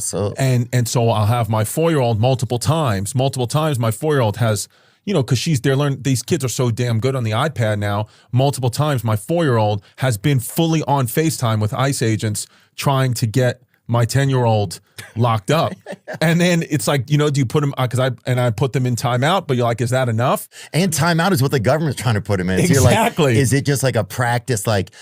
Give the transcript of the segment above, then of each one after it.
So and so I'll have my 4-year-old multiple times. My 4-year-old has, because these kids are so damn good on the iPad now. Multiple times, my 4-year-old has been fully on FaceTime with ICE agents trying to get my 10-year-old locked up. And then it's like, do you put them, because I put them in timeout, but you're like, is that enough? And timeout is what the government's trying to put them in. Exactly. So you're like, is it just like a practice? Like,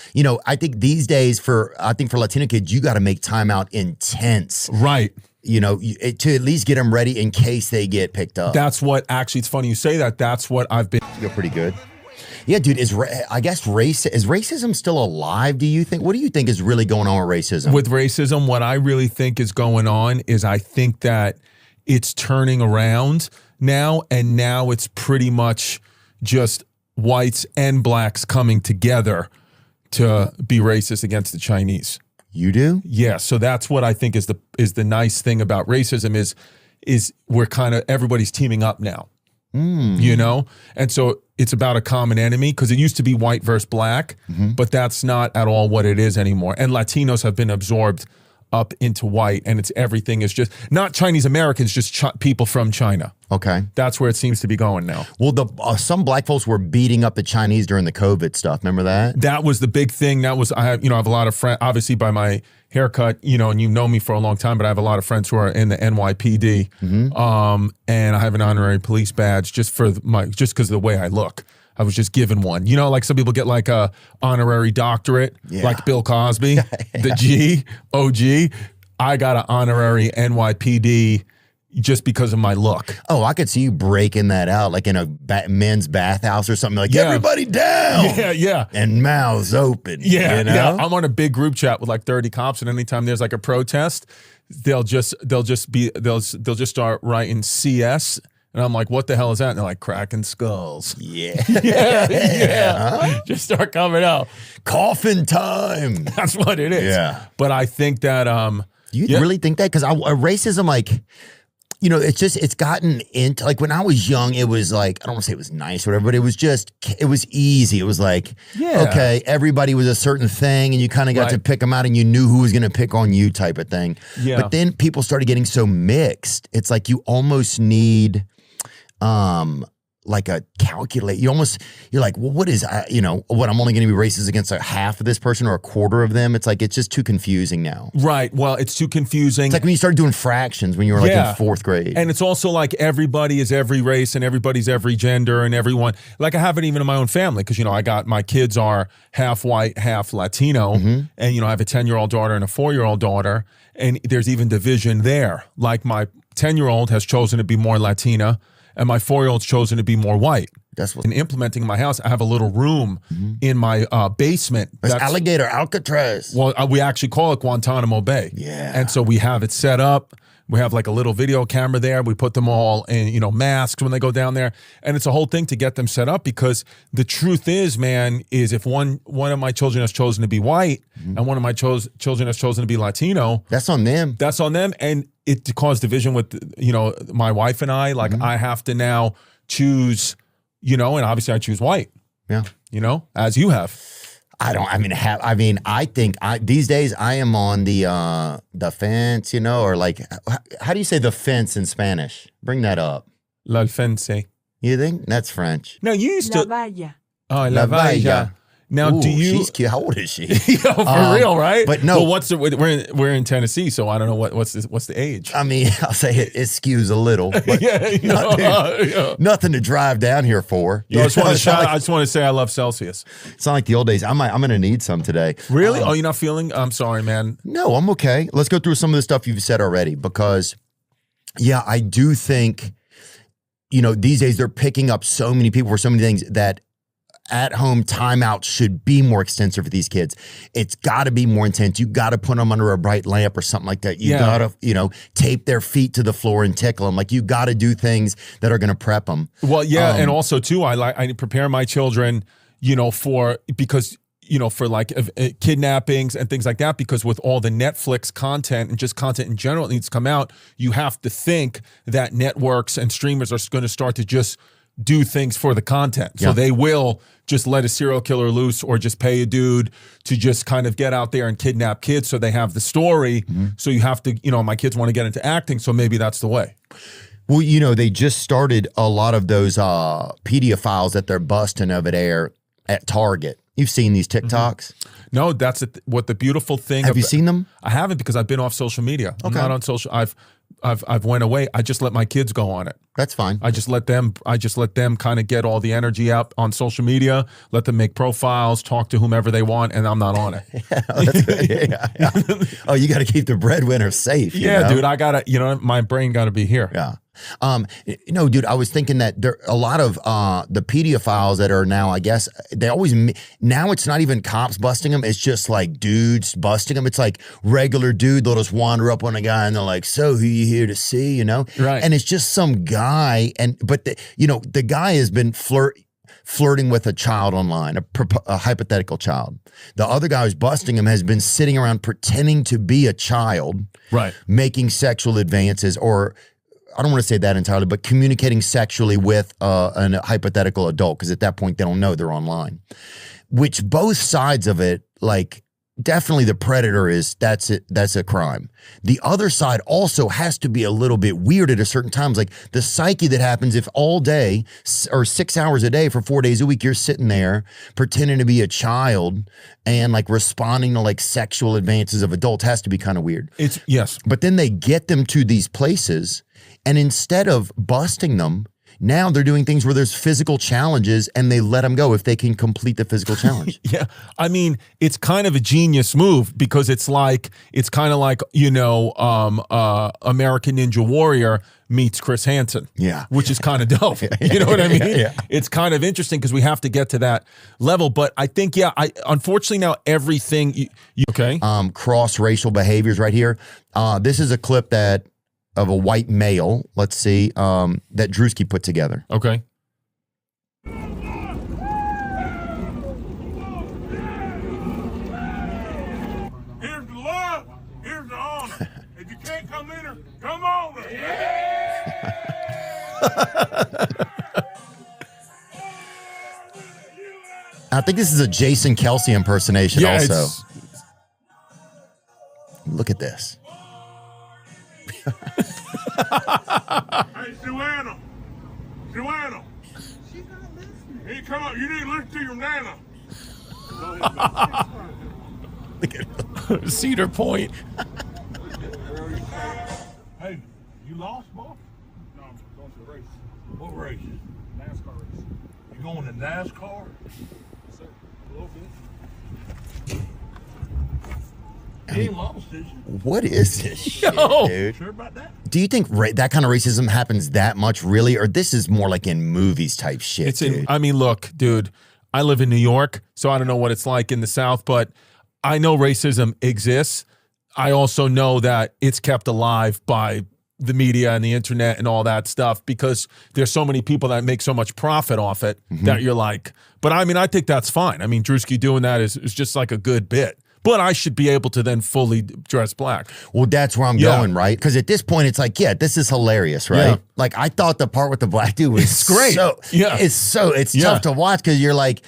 I think these days for Latino kids, you got to make timeout intense. Right. To at least get them ready in case they get picked up. That's what, actually, it's funny you say that. That's what I've been. You're pretty good. Yeah, dude, is racism still alive, do you think? What do you think is really going on with racism? With racism, what I really think is going on is I think that it's turning around now, and now it's pretty much just whites and blacks coming together to be racist against the Chinese. You do? Yeah, so that's what I think is the nice thing about racism is we're kind of, everybody's teaming up now. And so it's about a common enemy, because it used to be white versus black, but that's not at all what it is anymore. And Latinos have been absorbed up into white, and everything is just not Chinese Americans, just people from China. Okay. That's where it seems to be going now. Well, some black folks were beating up the Chinese during the COVID stuff. Remember that? That was the big thing. I have a lot of friends, obviously by my haircut, and you've known me for a long time, but I have a lot of friends who are in the NYPD. And I have an honorary police badge just because of the way I look. I was just given one. Like some people get like a honorary doctorate, like Bill Cosby, the OG. I got an honorary NYPD just because of my look. Oh, I could see you breaking that out like in a men's bathhouse or something. Like, everybody down. Yeah. And mouths open. Yeah. I'm on a big group chat with like 30 cops, and anytime there's like a protest, they'll just start writing CS. And I'm like, what the hell is that? And they're like, cracking skulls. Yeah. Yeah. Just start coming out. Coffin time. That's what it is. Yeah. But I think that you really think that? Because racism, like, it's gotten into, like, when I was young, it was like, I don't want to say it was nice or whatever, but it was easy. It was like, okay, everybody was a certain thing, and you kind of got to pick them out, and you knew who was going to pick on you type of thing. Yeah. But then people started getting so mixed. It's like you almost need like a calculate. You're like, well, what is, what, I'm only going to be racist against like half of this person or a quarter of them. It's like, it's just too confusing now. Right. Well, it's too confusing. It's like when you started doing fractions when you were like in 4th grade. And it's also like everybody is every race and everybody's every gender and everyone. Like I have it even in my own family because, I got my kids are half white, half Latino. And, I have a 10-year-old daughter and a 4-year-old daughter. And there's even division there. Like my 10-year-old has chosen to be more Latina, and my 4-year-old's chosen to be more white. That's what. And implementing in my house, I have a little room in my basement. That's alligator Alcatraz. Well, we actually call it Guantanamo Bay. Yeah. And so we have it set up. We have like a little video camera there. We put them all in, masks when they go down there. And it's a whole thing to get them set up, because the truth is, man, is if one of my children has chosen to be white and one of my children has chosen to be Latino. That's on them. That's on them. And it caused division with, my wife and I. Like I have to now choose, and obviously I choose white. Yeah. As you have. I think these days I am on the fence, or like, how do you say the fence in Spanish? Bring that up. La fence. You think? That's French. No, you used to. La valla. Oh, la valla. Now, Ooh, do you? She's cute. How old is she? For real, right? But no. Well, we're in Tennessee, so I don't know what's the age. I mean, I'll say it skews a little. But nothing to drive down here for. I just want to say I love Celsius. It's not like the old days. I'm going to need some today. Really? You're not feeling? I'm sorry, man. No, I'm okay. Let's go through some of the stuff you've said already, because, I do think, these days they're picking up so many people for so many things that at-home timeout should be more extensive for these kids. It's got to be more intense. You got to put them under a bright lamp or something like that. You got to, tape their feet to the floor and tickle them. Like, you got to do things that are going to prep them. Well, yeah, and also too, I prepare my children, for kidnappings and things like that, because with all the Netflix content and just content in general that needs to come out, you have to think that networks and streamers are going to start to just do things for the content. So they will just let a serial killer loose or just pay a dude to just kind of get out there and kidnap kids so they have the story. So you have to, my kids want to get into acting, so maybe that's the way. Well, they just started a lot of those pedophiles that they're busting over there at Target. You've seen these TikToks? No, that's what the beautiful thing. Have you seen them? I haven't, because I've been off social media. I'm not on social. I've went away. I just let my kids go on it. That's fine. I just let them kind of get all the energy out on social media, let them make profiles, talk to whomever they want, and I'm not on it. That's good. Yeah. Oh, you got to keep the breadwinner safe. Dude, I got to, my brain got to be here. Yeah. Dude, I was thinking that there a lot of the pedophiles that are now, I guess, now it's not even cops busting them. It's just like dudes busting them. It's like regular dude. They'll just wander up on a guy and they're like, so who you here to see, Right. And it's just some guy. But the guy has been flirting with a child online, a hypothetical child. The other guy who's busting him has been sitting around pretending to be a child, right, making sexual advances, or I don't want to say that entirely, but communicating sexually with a hypothetical adult, because at that point they don't know they're online. Which both sides of it, like, definitely the predator that's a crime. The other side also has to be a little bit weird at a certain times, like the psyche that happens if all day or 6 hours a day for 4 days a week you're sitting there pretending to be a child and like responding to like sexual advances of adults has to be kind of weird. Yes. But then they get them to these places, and instead of busting them, now they're doing things where there's physical challenges and they let them go if they can complete the physical challenge. Yeah. I mean, it's kind of a genius move, because it's kind of like, American Ninja Warrior meets Chris Hansen. Yeah. Which is kind of dope. You know what I mean? Yeah. It's kind of interesting because we have to get to that level. But I think, unfortunately now everything, okay. Cross-racial behaviors right here. This is a clip of a white male, let's see, that Drewski put together. Okay. Here's the love, here's the honor. If you can't come in her, come over. I think this is a Jason Kelsey impersonation also. Look at this. Hey, Joanna. She's not listening. Hey, come up. You need to listen to your nana. Look at Cedar Point. Hey, you lost, boy? No, I'm going to the race. What race? NASCAR race. You going to NASCAR? Yes, sir. A little bit. You ain't lost, did you? What is this shit, dude? Sure about that? Do you think that kind of racism happens that much, really? Or this is more like in movies type shit, dude? I mean, look, dude, I live in New York, so I don't know what it's like in the South, but I know racism exists. I also know that it's kept alive by the media and the internet and all that stuff, because there's so many people that make so much profit off it that you're like, but I mean, I think that's fine. I mean, Drewski doing that is just like a good bit. But I should be able to then fully dress black. Well, that's where I'm going, right? Because at this point, it's like, this is hilarious, right? Yeah. Like, I thought the part with the black dude was great. It's tough to watch, because you're like,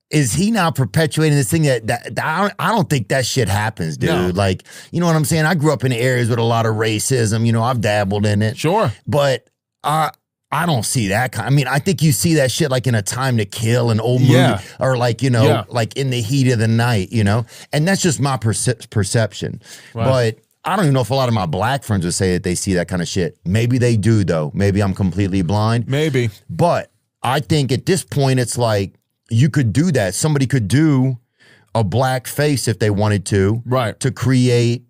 is he now perpetuating this thing that I don't think that shit happens, dude. No. Like, you know what I'm saying? I grew up in areas with a lot of racism. I've dabbled in it. Sure. But I don't see that kind. I mean, I think you see that shit like in A Time to Kill, an old movie, or like, like In the Heat of the Night, and that's just my perception. Right. But I don't even know if a lot of my black friends would say that they see that kind of shit. Maybe they do, though. Maybe I'm completely blind. Maybe. But I think at this point, it's like you could do that. Somebody could do a black face if they wanted to, right, to create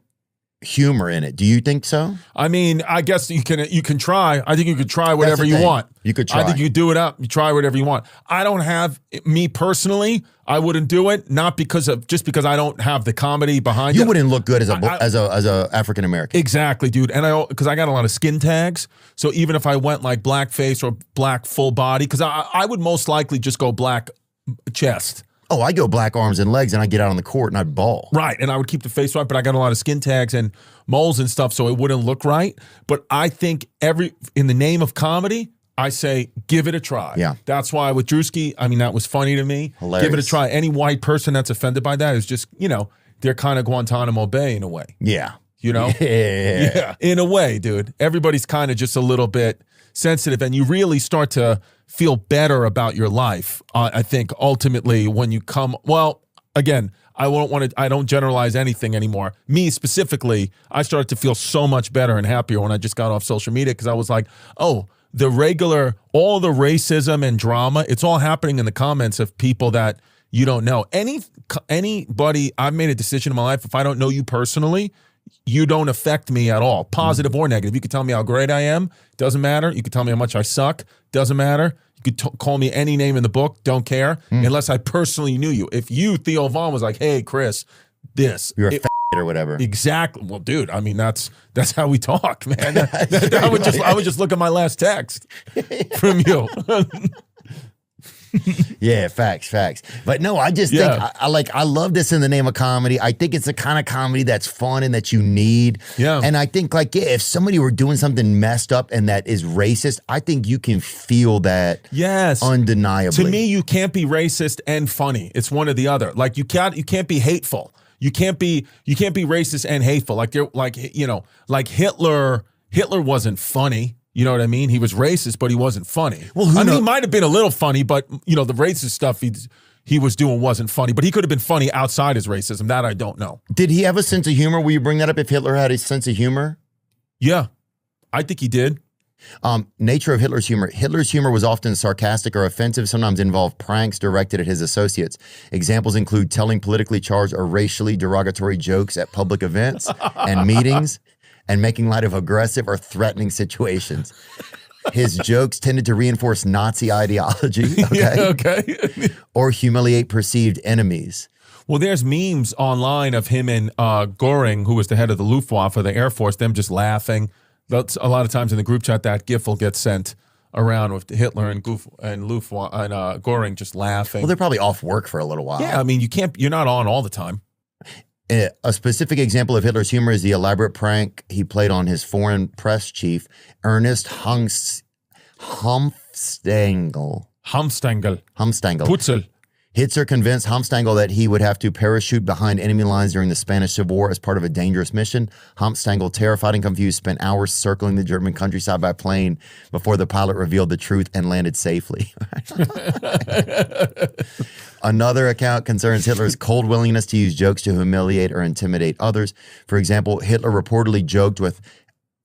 humor in it. Do you think so? I mean, I guess you can try. I think you could try whatever you want. You could try. I think you do it up. You try whatever you want. I don't have, me personally, I wouldn't do it, not because I don't have the comedy behind it. You wouldn't look good as a African American. Exactly, dude. And because I got a lot of skin tags, so even if I went like blackface or black full body, because I would most likely just go black chest. Oh, I go black arms and legs, and I get out on the court and I'd ball. Right, and I would keep the face right, but I got a lot of skin tags and moles and stuff, so it wouldn't look right. But I think in the name of comedy, I say, give it a try. Yeah. That's why with Drewski, I mean, that was funny to me. Hilarious. Give it a try. Any white person that's offended by that is just, they're kind of Guantanamo Bay in a way. Yeah. Yeah. In a way, dude. Everybody's kind of just a little bit sensitive, and you really start to feel better about your life. I think ultimately when you come, well, again, I don't generalize anything anymore. Me specifically, I started to feel so much better and happier when I just got off social media, because I was like, oh, all the racism and drama, it's all happening in the comments of people that you don't know. Anybody, I've made a decision in my life, if I don't know you personally, you don't affect me at all, positive or negative. You can tell me how great I am, doesn't matter. You can tell me how much I suck, doesn't matter. You could call me any name in the book, don't care, unless I personally knew you. If you, Theo Vaughn, was like, hey, Chris, you're a or whatever. Exactly. Well, dude, I mean, that's how we talk, man. I would just look at my last text from you. Yeah, facts. But no, I just think I love this in the name of comedy. I think it's the kind of comedy that's fun and that you need. Yeah. And I think if somebody were doing something messed up and that is racist, I think you can feel that. Yes. Undeniably. To me, you can't be racist and funny. It's one or the other. Like you can't be hateful. You can't be racist and hateful. Like Hitler wasn't funny. You know what I mean? He was racist, but he wasn't funny. Well, he might have been a little funny, but the racist stuff he was doing wasn't funny. But he could have been funny outside his racism. That I don't know. Did he have a sense of humor? Will you bring that up if Hitler had a sense of humor? Yeah, I think he did. Nature of Hitler's humor. Hitler's humor was often sarcastic or offensive, sometimes involved pranks directed at his associates. Examples include telling politically charged or racially derogatory jokes at public events and meetings, and making light of aggressive or threatening situations. His jokes tended to reinforce Nazi ideology, or humiliate perceived enemies. Well, there's memes online of him and Göring, who was the head of the Luftwaffe, the Air Force, them just laughing. That's a lot of times in the group chat, that GIF will get sent around with Hitler and Luftwaffe and Göring just laughing. Well, they're probably off work for a little while. Yeah, I mean, you're not on all the time. A specific example of Hitler's humor is the elaborate prank he played on his foreign press chief, Ernest Humstangel. Putzel. Hitler convinced Humstangel that he would have to parachute behind enemy lines during the Spanish Civil War as part of a dangerous mission. Humstangel, terrified and confused, spent hours circling the German countryside by plane before the pilot revealed the truth and landed safely. Another account concerns Hitler's cold willingness to use jokes to humiliate or intimidate others. For example, Hitler reportedly joked with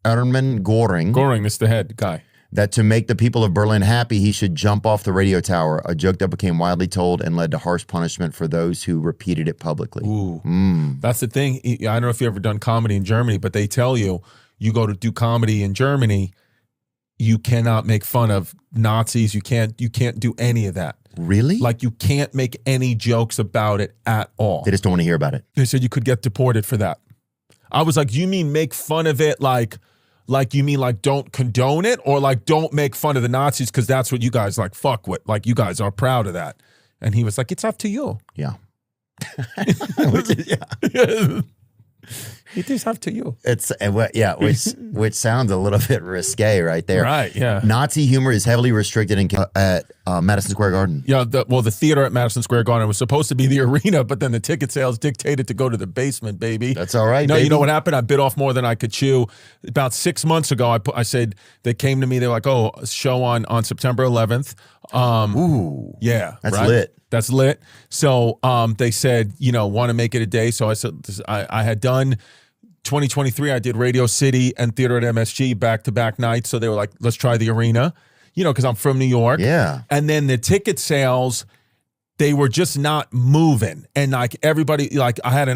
Hermann Göring. Göring is the head guy. That to make the people of Berlin happy, he should jump off the radio tower, a joke that became widely told and led to harsh punishment for those who repeated it publicly. Ooh. That's the thing. I don't know if you've ever done comedy in Germany, but they tell you go to do comedy in Germany, you cannot make fun of Nazis. You can't do any of that. Really? Like you can't make any jokes about it at all. They just don't want to hear about it. They said you could get deported for that. I was like, you mean make fun of it like you mean like don't condone it, or like don't make fun of the Nazis because that's what you guys like fuck with. Like you guys are proud of that. And he was like, it's up to you. Yeah. It is up to you. Which sounds a little bit risque right there. Right, yeah. Nazi humor is heavily restricted at Madison Square Garden. Yeah, the theater at Madison Square Garden was supposed to be the arena, but then the ticket sales dictated to go to the basement, baby. That's all right, No, baby. you know what happened? I bit off more than I could chew. About 6 months ago, I said, they came to me, they were like, oh, a show on September 11th. Ooh. Yeah. That's right? lit. That's lit. So they said, want to make it a day. So I said, I had done 2023, I did Radio City and Theater at MSG back-to-back nights. So they were like, let's try the arena, because I'm from New York. Yeah. And then the ticket sales, they were just not moving. And like everybody, like I had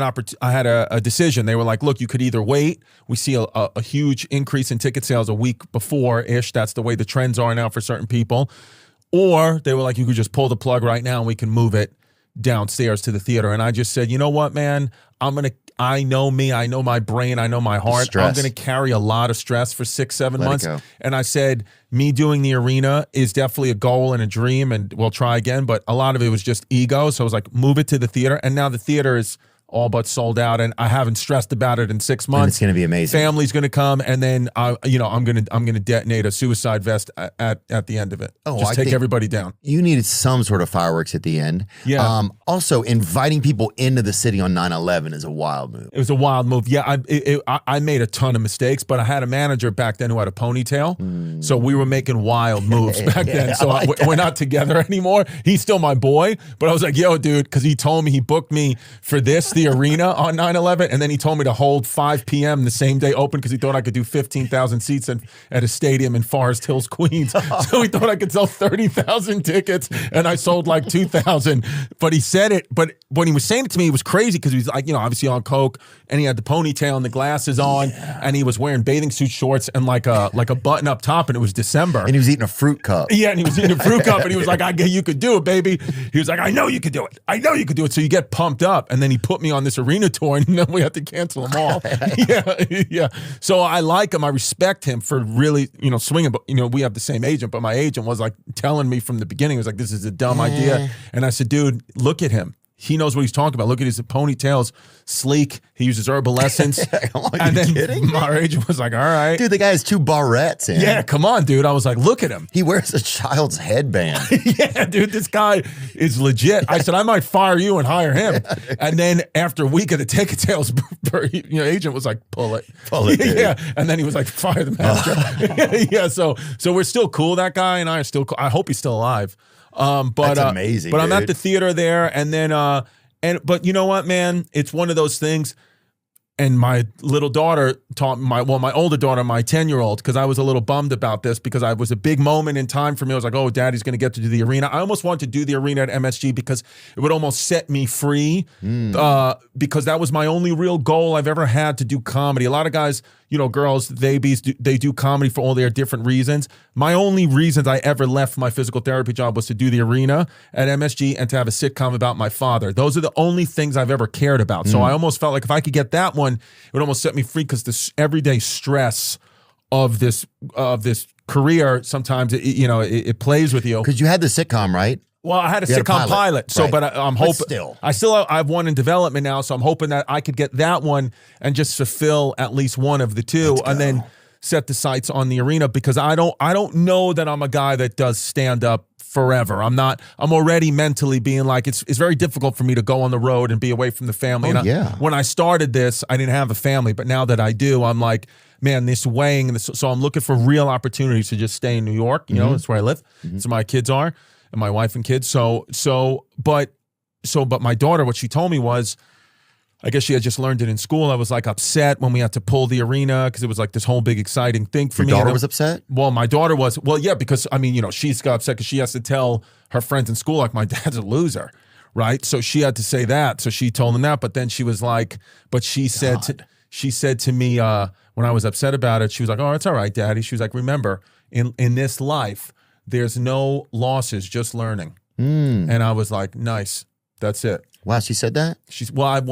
a decision. They were like, look, you could either wait. We see a huge increase in ticket sales a week before-ish. That's the way the trends are now for certain people. Or they were like, you could just pull the plug right now and we can move it downstairs to the theater. And I just said, you know what, man, I know me, I know my brain, I know my heart. Stress. I'm going to carry a lot of stress for 6-7 months. Let it go. And I said, me doing the arena is definitely a goal and a dream, and we'll try again. But a lot of it was just ego. So I was like, move it to the theater. And now the theater is all but sold out, and I haven't stressed about it in 6 months. And it's going to be amazing. Family's going to come, and then I'm going to detonate a suicide vest at the end of it. Oh, just I take think everybody down. You needed some sort of fireworks at the end. Yeah. Also, inviting people into the city on 9/11 is a wild move. It was a wild move. Yeah, I made a ton of mistakes, but I had a manager back then who had a ponytail, so we were making wild moves back then. So we're not together anymore. He's still my boy, but I was like, yo, dude, because he told me he booked me for the arena on 9/11, and then he told me to hold 5 p.m. the same day open because he thought I could do 15,000 seats at a stadium in Forest Hills, Queens. So he thought I could sell 30,000 tickets, and I sold like 2,000. But he said it, but when he was saying it to me, it was crazy because he was like, obviously on coke, and he had the ponytail and the glasses on, and he was wearing bathing suit shorts and like a button up top, and it was December. And he was eating a fruit cup. Yeah, and he was eating a fruit cup, and he was like, you could do it, baby. He was like, I know you could do it. I know you could do it. So you get pumped up, and then he put me on this arena tour, and then we had to cancel them all. Yeah. So I like him. I respect him for really, swinging. But, we have the same agent, but my agent was like telling me from the beginning, he was like, this is a dumb idea. And I said, dude, look at him. He knows what he's talking about. Look at his ponytails, sleek. He uses herbal essence. And then kidding? My agent was like, all right. Dude, the guy has 2 barrettes in. Yeah, come on, dude. I was like, look at him. He wears a child's headband. Yeah, dude, this guy is legit. I said, I might fire you and hire him. And then after a week of the ticket sales, agent was like, pull it. Pull it, dude. Yeah. And then he was like, fire the manager. Yeah, so we're still cool. That guy and I are still cool. I hope he's still alive. That's amazing. But I'm at dude. the theater there, and then but you know what, man? It's one of those things. And my little daughter taught my older daughter, my 10-year-old, because I was a little bummed about this because I was a big moment in time for me. I was like, oh, daddy's going to get to do the arena. I almost wanted to do the arena at MSG because it would almost set me free because that was my only real goal I've ever had to do comedy. A lot of guys, girls, they do comedy for all their different reasons. My only reasons I ever left my physical therapy job was to do the arena at MSG and to have a sitcom about my father. Those are the only things I've ever cared about. So I almost felt like if I could get that one, it would almost set me free because this everyday stress of this career sometimes it plays with you. Because you had the sitcom, right? Well, I had a sitcom pilot, so right. but I'm hoping still. I have one in development now, so I'm hoping that I could get that one and just fulfill at least one of the two, and then set the sights on the arena because I don't know that I'm a guy that does stand up forever. I'm already mentally being like, it's very difficult for me to go on the road and be away from the family. When I started this, I didn't have a family, but now that I do, I'm like, man, this weighing, so I'm looking for real opportunities to just stay in New York. That's where I live. That's where my kids are, and my wife and kids. But my daughter, what she told me was, I guess she had just learned it in school. I was like upset when we had to pull the arena because it was like this whole big exciting thing for me. Your daughter was upset? Well, my daughter was. Well, yeah, because she's got upset because she has to tell her friends in school like my dad's a loser, right? So she had to say that. So she told them that. But then she was like, she said to me when I was upset about it, she was like, "Oh, it's all right, Daddy." She was like, "Remember, in this life, there's no losses, just learning." And I was like, "Nice, that's it." Wow, she said that?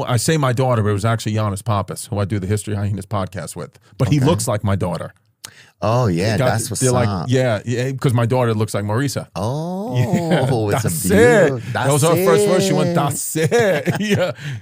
I say my daughter, but it was actually Giannis Pappas, who I do the History Hyenas podcast with. But he looks like my daughter. Oh, yeah, that's what's up. Like, yeah, because my daughter looks like Marisa. Oh, yeah, it's a beautiful. That was her first word. She went, that's it.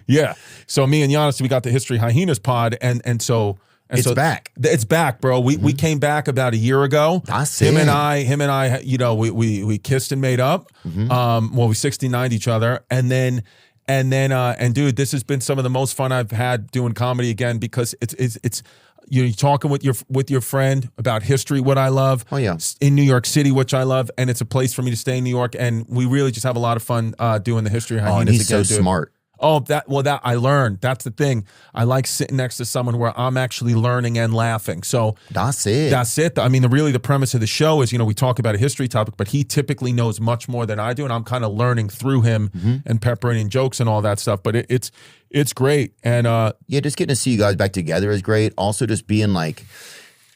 Yeah. So me and Giannis, we got the History Hyenas pod, and so... It's back. It's back, bro. We came back about a year ago. That's him and I, we kissed and made up. We 69'd each other, and dude, this has been some of the most fun I've had doing comedy again because it's you're talking with your friend about history, what I love. Oh yeah, in New York City, which I love, and it's a place for me to stay in New York, and we really just have a lot of fun doing the History Hyenas. Oh, and he's so smart. Oh, that I learned. That's the thing. I like sitting next to someone where I'm actually learning and laughing. So that's it. I mean, the premise of the show is, we talk about a history topic, but he typically knows much more than I do, and I'm kind of learning through him and peppering in jokes and all that stuff. But it's great. And just getting to see you guys back together is great. Also, just being like,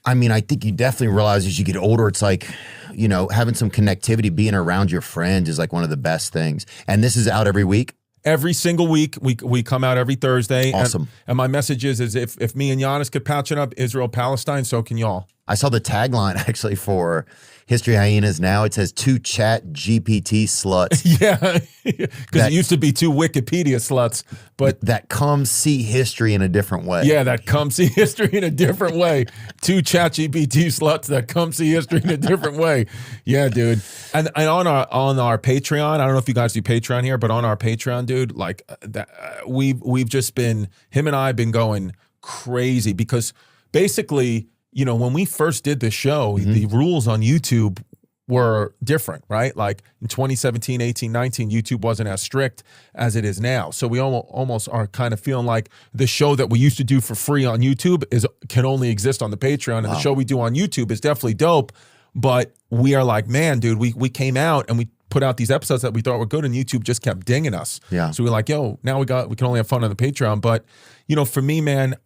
I think you definitely realize as you get older, it's like, having some connectivity, being around your friends is like one of the best things. And this is out every week. Every single week, we come out every Thursday. Awesome. And my message is if me and Giannis could patch it up, Israel, Palestine, so can y'all. I saw the tagline actually for History Hyenas now. It says 2 chat GPT sluts. Yeah, because it used to be 2 Wikipedia sluts, but that come see history in a different way. Yeah, that come see history in a different way. 2 chat GPT sluts that come see history in a different way. Yeah, dude. And on our Patreon, I don't know if you guys do Patreon here, but on our Patreon, dude, like we've just been, him and I have been going crazy because basically, you know, when we first did this show, the rules on YouTube were different, right? Like in 2017, 18, 19, YouTube wasn't as strict as it is now. So we almost are kind of feeling like the show that we used to do for free on YouTube can only exist on the Patreon. And the show we do on YouTube is definitely dope. But we are like, man, dude, we came out and we put out these episodes that we thought were good and YouTube just kept dinging us. Yeah. So we're like, yo, now we can only have fun on the Patreon. But, you know, for me, man,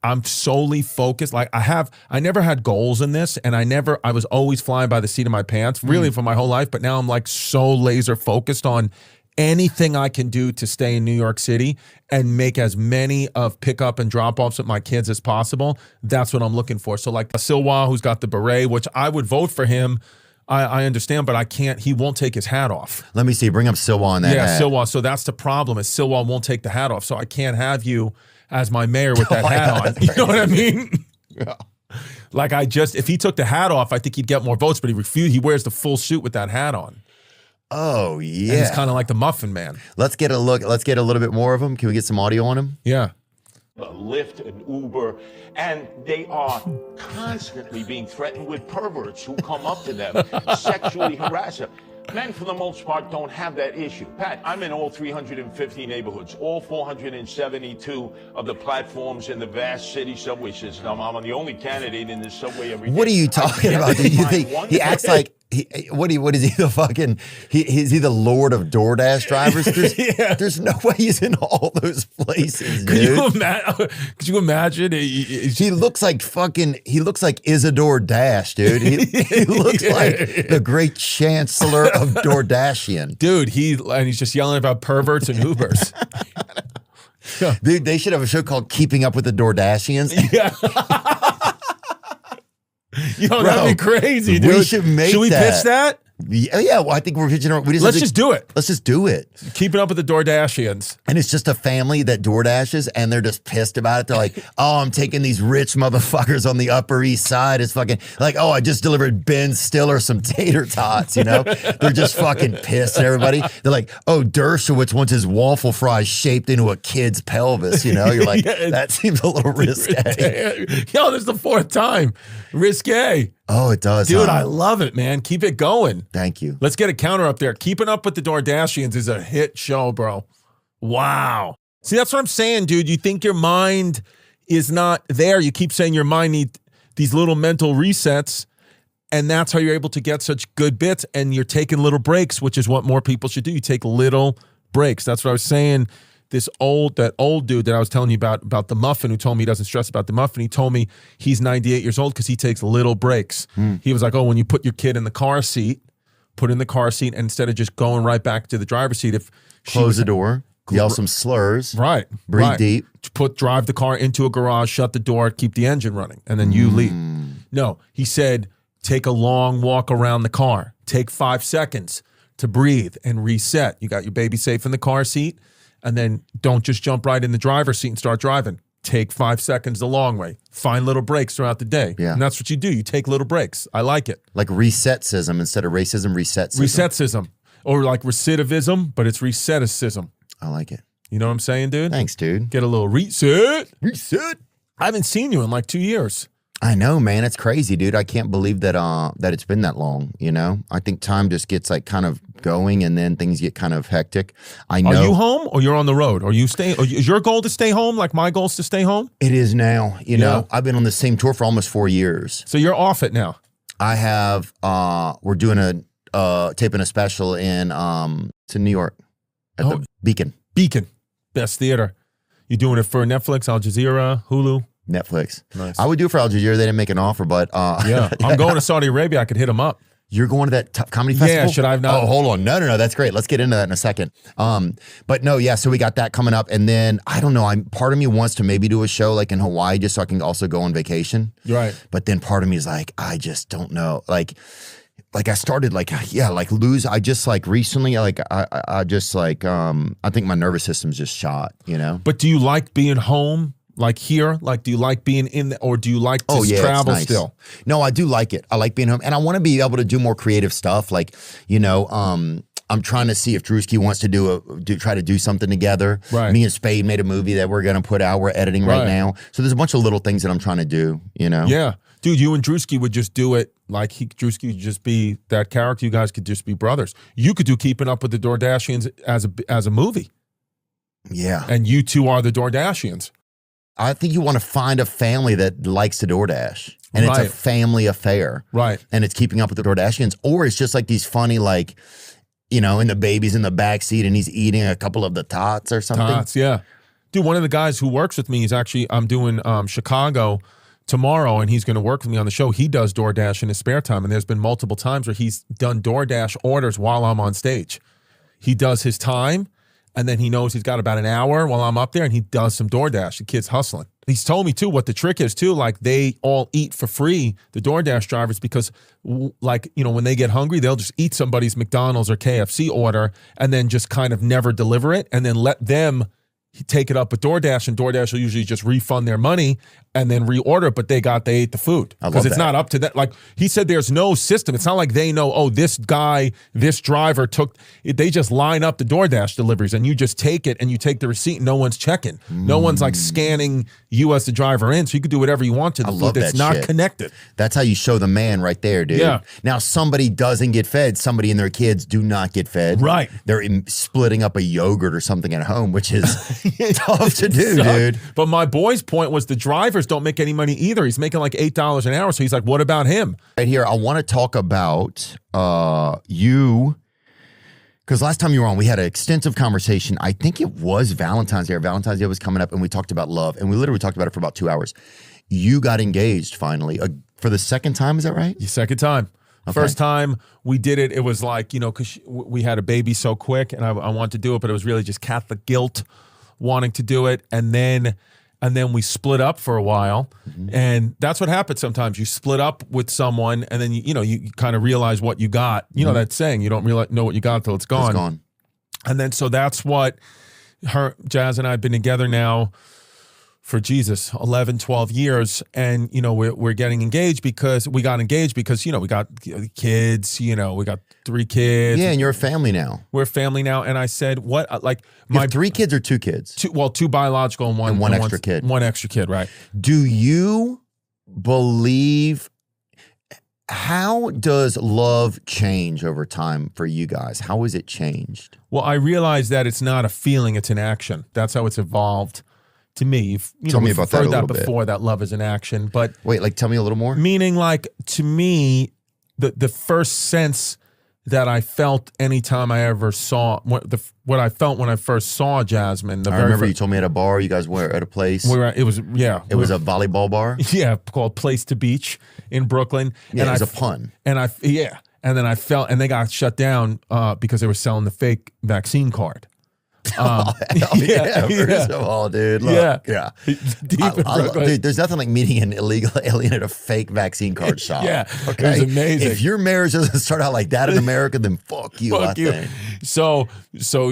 I'm solely focused. Like I never had goals in this, and I was always flying by the seat of my pants, really for my whole life. But now I'm like so laser focused on anything I can do to stay in New York City and make as many of pickup and drop offs with my kids as possible. That's what I'm looking for. So like Silwa, who's got the beret, which I would vote for him. I understand, but I can't. He won't take his hat off. Let me see. Bring up Silwa on that. Yeah, Silwa. So that's the problem. Is Silwa won't take the hat off. So I can't have you as my mayor with that hat on. You know what I mean? Yeah. Like if he took the hat off, I think he'd get more votes, but he refused. He wears the full suit with that hat on. Oh, yeah. And he's kind of like the Muffin Man. Let's get a look. Let's get a little bit more of him. Can we get some audio on him? Yeah. Lyft and Uber, and they are constantly being threatened with perverts who come up to them, sexually harass them. Men, for the most part, don't have that issue. Pat, I'm in all 350 neighborhoods, all 472 of the platforms in the vast city subway system. I'm the only candidate in this subway every day. What are you talking about? Do you think he acts like what is he the fucking is he the Lord of DoorDash drivers? There's no way he's in all those places, dude. Could you imagine? He looks like Isidore Dash, dude. He looks like the great chancellor of DoorDashian. Dude, he's just yelling about perverts and Ubers. Dude, they should have a show called Keeping Up with the DoorDashians. Yeah. Yo, that'd be crazy, dude. We should make Should we pitch that? Yeah, well, I think we're pitching. Let's just do it. Let's just do it. Keeping up with the DoorDashians. And it's just a family that DoorDashes, and they're just pissed about it. They're like, oh, I'm taking these rich motherfuckers on the Upper East Side. It's fucking like, oh, I just delivered Ben Stiller some tater tots, you know? They're just fucking pissed at everybody. They're like, oh, Dershowitz wants his waffle fries shaped into a kid's pelvis, you know? You're like, that seems a little risque. Yo, this is the 4th time. Risque. Oh, it does, dude. I love it, man. Keep it going. Thank you. Let's get a counter up there. Keeping Up with the DoorDashians is a hit show, bro. Wow. See, that's what I'm saying, dude. You think your mind is not there. You keep saying your mind needs these little mental resets, and that's how you're able to get such good bits, and you're taking little breaks, which is what more people should do. You take little breaks. That's what I was saying. That old dude that I was telling you about the Muffin, who told me he doesn't stress about the Muffin, he told me he's 98 years old because he takes little breaks. He was like, oh, when you put your kid in the car seat, put in the car seat, and instead of just going right back to the driver's seat, close the door, yell some slurs, right, breathe deep, drive the car into a garage, shut the door, keep the engine running, and then you leave. No, he said, take a long walk around the car, take 5 seconds to breathe and reset. You got your baby safe in the car seat. And then don't just jump right in the driver's seat and start driving. Take 5 seconds the long way. Find little breaks throughout the day. Yeah. And that's what you do. You take little breaks. I like it. Like resetcism instead of racism, resetcism. Resetcism. Or like recidivism, but it's reseticism. I like it. You know what I'm saying, dude? Thanks, dude. Get a little reset. Reset. I haven't seen you in like 2 years. I know, man. It's crazy, dude. I can't believe that that it's been that long, you know? I think time just gets like kind of going, and then things get kind of hectic. I know. Are you home or you're on the road? Are you staying? Is your goal to stay home like my goal is to stay home? It is now. You know, I've been on the same tour for almost 4 years. So you're off it now? I have, we're doing taping a special in to New York at the Beacon. Beacon. Best theater. You doing it for Netflix, Al Jazeera, Hulu? Netflix. Nice. I would do it for Al Jazeera. They didn't make an offer, but yeah, I'm going to Saudi Arabia. I could hit them up. You're going to that comedy festival? Yeah, should I have not? Oh, hold on. No. That's great. Let's get into that in a second. But no, yeah, so we got that coming up. And then, I don't know, part of me wants to maybe do a show like in Hawaii just so I can also go on vacation. Right. But then part of me is like, I just don't know. Like I started I just like recently, like I just like, I think my nervous system's just shot, you know? But do you like being home? Like here? Like, do you like being in or do you like to travel nice. still? No, I do like it. I like being home. And I want to be able to do more creative stuff. Like, you know, I'm trying to see if Drewski wants to try to do something together. Right. Me and Spade made a movie that we're going to put out. We're editing right now. So there's a bunch of little things that I'm trying to do, you know? Yeah. Dude, you and Drewski would just do it like Drewski would just be that character. You guys could just be brothers. You could do Keeping Up with the Dordashians as a movie. Yeah. And you two are the Dordashians. I think you want to find a family that likes to DoorDash. And it's a family affair. Right. And it's Keeping Up with the Dordashians. Or it's just like these funny, like, you know, and the baby's in the backseat and he's eating a couple of the tots or something. Tots, yeah. Dude, one of the guys who works with me is actually, I'm doing Chicago tomorrow, and he's going to work with me on the show. He does DoorDash in his spare time, and there's been multiple times where he's done DoorDash orders while I'm on stage. He does his time, and then he knows he's got about an hour while I'm up there, and he does some DoorDash. The kid's hustling. He's told me, too, what the trick is, too. Like, they all eat for free, the DoorDash drivers, because, like, you know, when they get hungry, they'll just eat somebody's McDonald's or KFC order and then just kind of never deliver it and then let them take it up with DoorDash, and DoorDash will usually just refund their money and then reorder it, but they ate the food. Because it's not up to that. Like, he said there's no system. It's not like they know, oh, this guy, this driver took it. They just line up the DoorDash deliveries, and you just take it, and you take the receipt, and no one's checking. No one's, like, scanning you as the driver in, so you can do whatever you want to the food that's not connected. That's how you show the man right there, dude. Yeah. Now, somebody doesn't get fed. Somebody and their kids do not get fed. Right. They're splitting up a yogurt or something at home, which is tough to do, dude. But my boy's point was the drivers don't make any money either. He's making like $8 an hour. So he's like, what about him? Right here, I want to talk about you, because last time you were on, we had an extensive conversation. I think it was Valentine's Day. Valentine's Day was coming up, and we talked about love, and we literally talked about it for about 2 hours. You got engaged finally for the second time. Is that right? The second time. Okay. First time we did it, it was like, you know, because we had a baby so quick, and I wanted to do it, but it was really just Catholic guilt wanting to do it. And then we split up for a while. Mm-hmm. And that's what happens sometimes. You split up with someone, and then you kind of realize what you got. You know that saying, you don't know what you got till it's gone. It's gone. And then so that's what Jazz and I have been together now for 11, 12 years. And, you know, we're getting engaged because we got we got kids, we got 3 kids. Yeah, and you're a family now. We're a family now. And I said, what, like, you have 3 kids or 2 kids? 2 biological and one extra kid. One extra kid, right. Do you believe, how does love change over time for you guys? How has it changed? Well, I realized that it's not a feeling, it's an action. That's how it's evolved. To me, tell me about that a little bit. Before, that love is an action, but wait, like, tell me a little more. Meaning, like, to me, the first sense that I felt anytime I ever saw what I felt when I first saw Jasmine. I remember you told me at a bar. You guys were at a place. It was a volleyball bar. Yeah, called Place to Beach in Brooklyn. Yeah, and it was a pun. And then I felt, and they got shut down because they were selling the fake vaccine card. First of all, dude. Look, yeah. Dude, there's nothing like meeting an illegal alien at a fake vaccine card shop. Yeah, okay. It was amazing. If your marriage doesn't start out like that in America, then fuck you. I think. So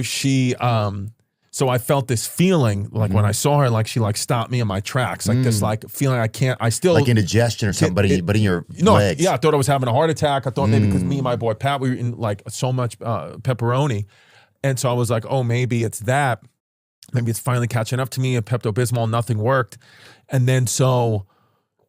she, so I felt this feeling like when I saw her, like she like stopped me in my tracks, like this like feeling I still like indigestion or something, but in your legs. Yeah, I thought I was having a heart attack. I thought maybe because me and my boy Pat, we were eating like so much pepperoni. And so I was like, oh, maybe it's that. Maybe it's finally catching up to me. A Pepto-Bismol, nothing worked. And then so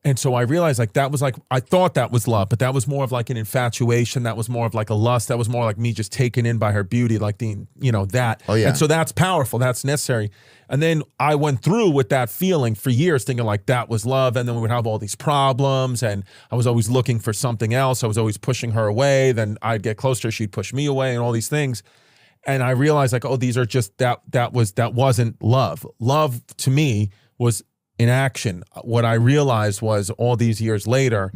I realized like that was like, I thought that was love, but that was more of like an infatuation. That was more of like a lust. That was more like me just taken in by her beauty, like that. Oh, yeah. And so that's powerful. That's necessary. And then I went through with that feeling for years thinking like that was love. And then we would have all these problems and I was always looking for something else. I was always pushing her away. Then I'd get closer. She'd push me away and all these things. And I realized like, oh, these are just that wasn't love. Love to me was in action. What I realized was all these years later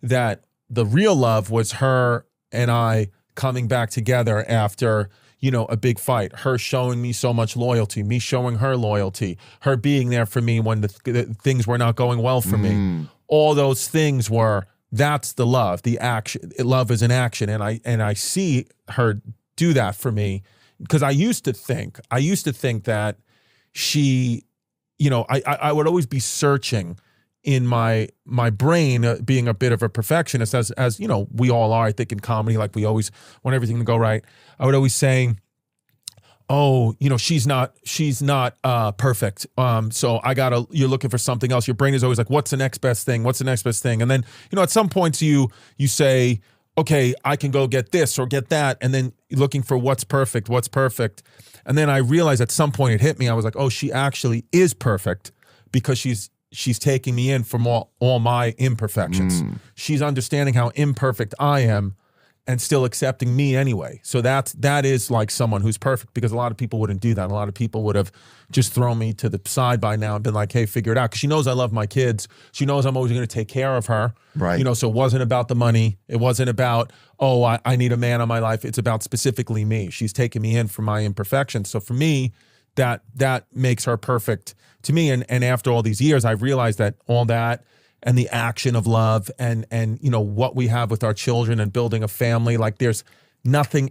that the real love was her and I coming back together after, you know, a big fight, her showing me so much loyalty, me showing her loyalty, her being there for me when the things were not going well for me. All those things that's the love, the action. Love is an action. And I see her do that for me, because I used to think that she, you know, I would always be searching in my brain, being a bit of a perfectionist, as you know, we all are, I think, in comedy. Like, we always want everything to go right. I would always say, oh, you know, she's not perfect. So you're looking for something else. Your brain is always like, what's the next best thing? What's the next best thing? And then, you know, at some points you say, okay, I can go get this or get that. And then you're looking for what's perfect. And then I realized at some point it hit me. I was like, oh, she actually is perfect, because she's taking me in from all my imperfections. She's understanding how imperfect I am and still accepting me anyway. So that is like someone who's perfect, because a lot of people wouldn't do that. A lot of people would have just thrown me to the side by now and been like, hey, figure it out. Because she knows I love my kids. She knows I'm always going to take care of her. Right. You know, so it wasn't about the money. It wasn't about, oh, I need a man in my life. It's about specifically me. She's taking me in for my imperfections. So for me, that makes her perfect to me. And after all these years, I realized that all that and the action of love and you know, what we have with our children and building a family, like, there's nothing,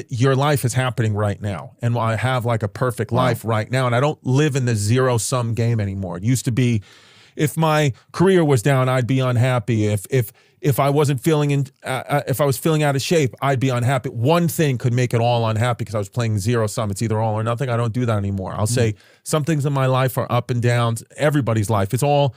your life is happening right now. And I have like a perfect life right now. And I don't live in the zero-sum game anymore. It used to be, if my career was down, I'd be unhappy. If I wasn't if I was feeling out of shape, I'd be unhappy. One thing could make it all unhappy, because I was playing zero sum. It's either all or nothing. I don't do that anymore. I'll say some things in my life are up and downs. Everybody's life, it's all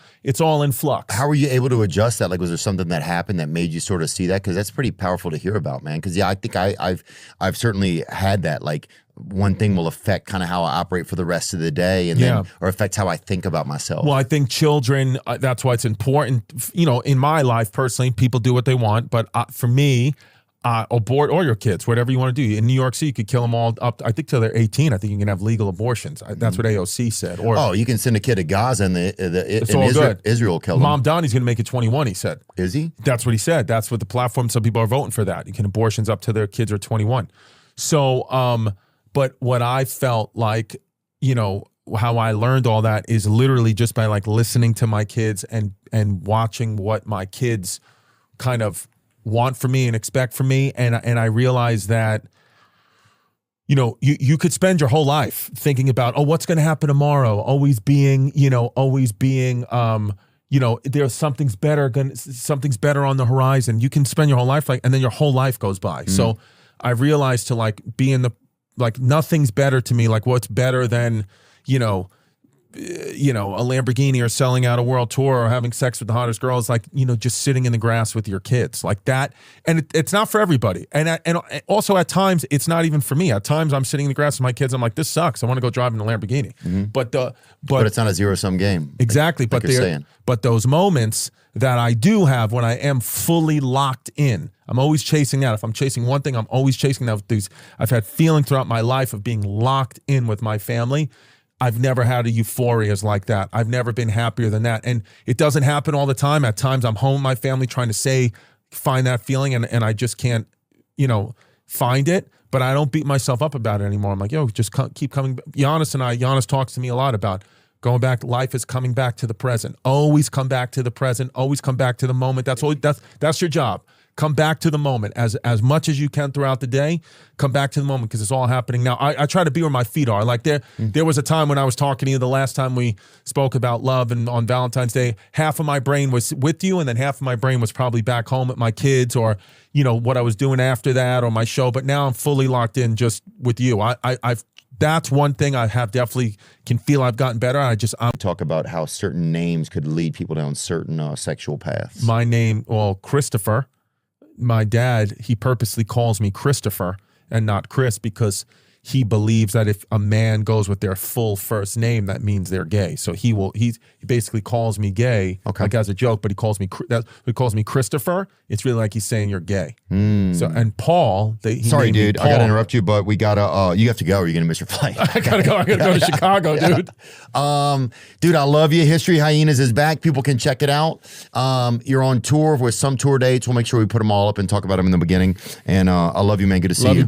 in flux. How were you able to adjust that? Like, was there something that happened that made you sort of see that? Because that's pretty powerful to hear about, man. Because yeah, I think I've certainly had that. Like, one thing will affect kind of how I operate for the rest of the day, and then, or affects how I think about myself. Well, I think children, that's why it's important. You know, in my life personally, people do what they want, but for me, abort all your kids, whatever you want to do. In New York City, you could kill them all up, I think, till they're 18. I think you can have legal abortions. That's what AOC said. Or you can send a kid to Gaza and Israel kill them. Mom Donnie's going to make it 21, he said. Is he? That's what he said. That's what the platform, some people are voting for that. You can abortions up to their kids are 21. So, but what I felt like, you know, how I learned all that is literally just by like listening to my kids and watching what my kids kind of want from me and expect from me. And I realized that, you know, you could spend your whole life thinking about, oh, what's going to happen tomorrow? Always being, you know, there's something's better on the horizon. You can spend your whole life and then your whole life goes by. So I realized to like be in the, like, nothing's better to me. Like, what's better than, you know, a Lamborghini or selling out a world tour or having sex with the hottest girls, like, you know, just sitting in the grass with your kids like that. And it's not for everybody. And also at times it's not even for me. At times I'm sitting in the grass with my kids. I'm like, this sucks. I want to go drive in a Lamborghini. But it's not a zero-sum game. Exactly. Like you're saying. But those moments that I do have when I am fully locked in, I'm always chasing that. If I'm chasing one thing, I'm always chasing that with these. I've had feeling throughout my life of being locked in with my family. I've never had a euphorias like that. I've never been happier than that. And it doesn't happen all the time. At times I'm home with my family trying to find that feeling, and I just can't, you know, find it. But I don't beat myself up about it anymore. I'm like, yo, just keep coming. Giannis talks to me a lot about going back. Life is coming back to the present. Always come back to the present. Always come back to the moment. That's your job. Come back to the moment as much as you can throughout the day. Come back to the moment, because it's all happening now. I try to be where my feet are. Like there was a time when I was talking to you the last time we spoke about love, and on Valentine's Day, half of my brain was with you, and then half of my brain was probably back home at my kids, or, you know, what I was doing after that, or my show. But now I'm fully locked in just with you. That's one thing I have definitely can feel I've gotten better. I'm talk about how certain names could lead people down certain sexual paths. My name, well, Christopher. My dad, he purposely calls me Christopher and not Chris, because he believes that if a man goes with their full first name, that means they're gay. So he basically calls me gay, like as a joke, but he calls me Christopher. It's really like he's saying you're gay. So and Paul, sorry, dude, I gotta interrupt you, but we gotta. You have to go, or you're gonna miss your flight. I gotta go to Chicago, dude. Dude, I love you. History Hyenas is back. People can check it out. You're on tour with some tour dates. We'll make sure we put them all up and talk about them in the beginning. And I love you, man. Good to see you.